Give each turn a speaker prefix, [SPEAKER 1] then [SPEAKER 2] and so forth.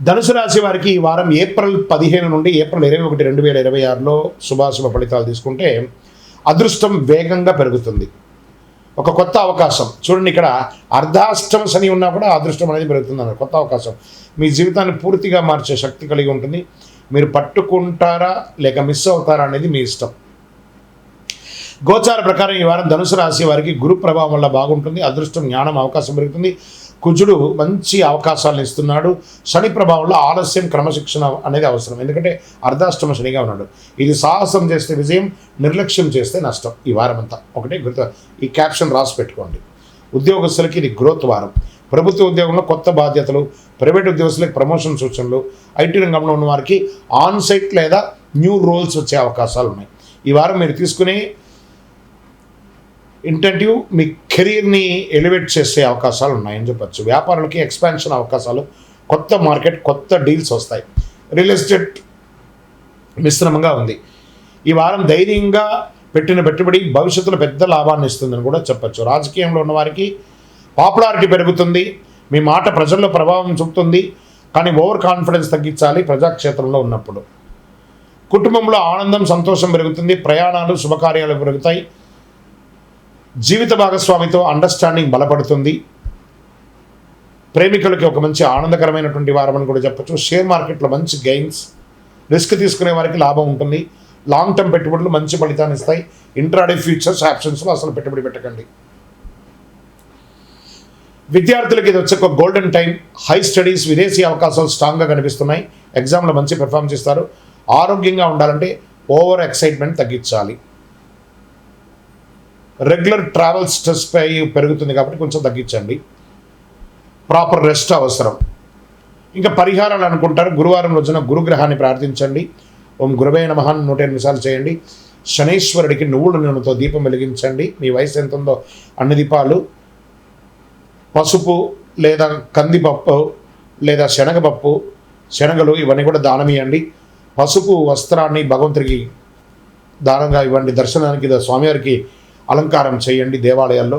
[SPEAKER 1] ధనుసు రాశి వారికి ఈ వారం ఏప్రిల్ 15 నుండి ఏప్రిల్ 21, 2026లో శుభాశుభ ఫలితాలు తీసుకుంటే అదృష్టం వేగంగా పెరుగుతుంది. ఒక కొత్త అవకాశం చూడండి, ఇక్కడ అర్ధాష్టమ శని ఉన్నా కూడా అదృష్టం అనేది పెరుగుతుంది అన్నమాట. కొత్త అవకాశం మీ జీవితాన్ని పూర్తిగా మార్చే శక్తి కలిగి ఉంటుంది. మీరు పట్టుకుంటారా లేక మిస్ అవుతారా అనేది మీ ఇష్టం. గోచార ప్రకారం ఈ వారం ధనుసు రాశి వారికి గురు ప్రభావం వల్ల బాగుంటుంది. అదృష్టం, జ్ఞానం, అవకాశం పెరుగుతుంది. కుజుడు మంచి అవకాశాలను ఇస్తున్నాడు. శని ప్రభావంలో ఆలస్యం, క్రమశిక్షణ అనేది అవసరం, ఎందుకంటే అర్ధాష్టమ శనిగా ఉన్నాడు. ఇది సాహసం చేస్తే విజయం, నిర్లక్ష్యం చేస్తే నష్టం. ఈ వారం అంతా ఒకటే గుర్తు, ఈ క్యాప్షన్ రాసి పెట్టుకోండి. ఉద్యోగస్తులకి ఇది గ్రోత్ వారం. ప్రభుత్వ ఉద్యోగంలో కొత్త బాధ్యతలు, ప్రైవేట్ ఉద్యోగస్తులకి ప్రమోషన్ సూచనలు, ఐటీ రంగంలో ఉన్న వారికి ఆన్ సైట్ లేదా న్యూ రోల్స్ వచ్చే అవకాశాలు ఉన్నాయి. ఈ వారం మీరు తీసుకునే ఇంటెంటివ్ మీ కెరీర్ని ఎలివేట్ చేసే అవకాశాలు ఉన్నాయని చెప్పచ్చు. వ్యాపారులకి ఎక్స్పాన్షన్ అవకాశాలు, కొత్త మార్కెట్, కొత్త డీల్స్ వస్తాయి. రియల్ ఎస్టేట్ మిశ్రమంగా ఉంది. ఈ వారం ధైర్యంగా పెట్టిన పెట్టుబడి భవిష్యత్తులో పెద్ద లాభాన్ని ఇస్తుందని కూడా చెప్పచ్చు. రాజకీయంలో ఉన్న వారికి పాపులారిటీ పెరుగుతుంది. మీ మాట ప్రజల్లో ప్రభావం చూపుతుంది. కానీ ఓవర్ కాన్ఫిడెన్స్ తగ్గించాలి ప్రజాక్షేత్రంలో ఉన్నప్పుడు. కుటుంబంలో ఆనందం, సంతోషం పెరుగుతుంది. ప్రయాణాలు, శుభకార్యాలు పెరుగుతాయి. జీవిత భాగస్వామితో అండర్స్టాండింగ్ బలపడుతుంది. ప్రేమికులకి ఒక మంచి ఆనందకరమైనటువంటి వారం అని కూడా చెప్పచ్చు. షేర్ మార్కెట్లో మంచి గెయిన్స్, రిస్క్ తీసుకునే వారికి లాభం ఉంటుంది. లాంగ్ టర్మ్ పెట్టుబడులు మంచి ఫలితాన్ని ఇస్తాయి. ఇంట్రాడే ఫ్యూచర్స్, ఆప్షన్స్లో అసలు పెట్టుబడి పెట్టకండి. విద్యార్థులకి ఇది వచ్చే ఒక గోల్డెన్ టైం. హై స్టడీస్, విదేశీ అవకాశాలు స్ట్రాంగ్గా కనిపిస్తున్నాయి. ఎగ్జామ్లో మంచి పెర్ఫామ్ చేస్తారు. ఆరోగ్యంగా ఉండాలంటే ఓవర్ ఎక్సైట్మెంట్ తగ్గించాలి. రెగ్యులర్ ట్రావెల్ స్ట్రెస్ పెరుగుతుంది కాబట్టి కొంచెం తగ్గించండి. ప్రాపర్ రెస్ట్ అవసరం. ఇంకా పరిహారాలు అనుకుంటారు. గురువారం రోజున గురుగ్రహాన్ని ప్రార్థించండి. ఓం గురవే నమః 108 సార్లు చేయండి. శనీశ్వరుడికి నువ్వుల నూనెతో దీపం వెలిగించండి. మీ వయసు ఎంత ఉందో అన్ని దీపాలు, పసుపు లేదా కందిపప్పు లేదా శనగపప్పు, శనగలు ఇవన్నీ కూడా దానం ఇవ్వండి. పసుపు వస్త్రాన్ని భగవంతుడికి దానంగా ఇవ్వండి. దర్శనానికి స్వామివారికి అలంకారం చేయండి దేవాలయాల్లో.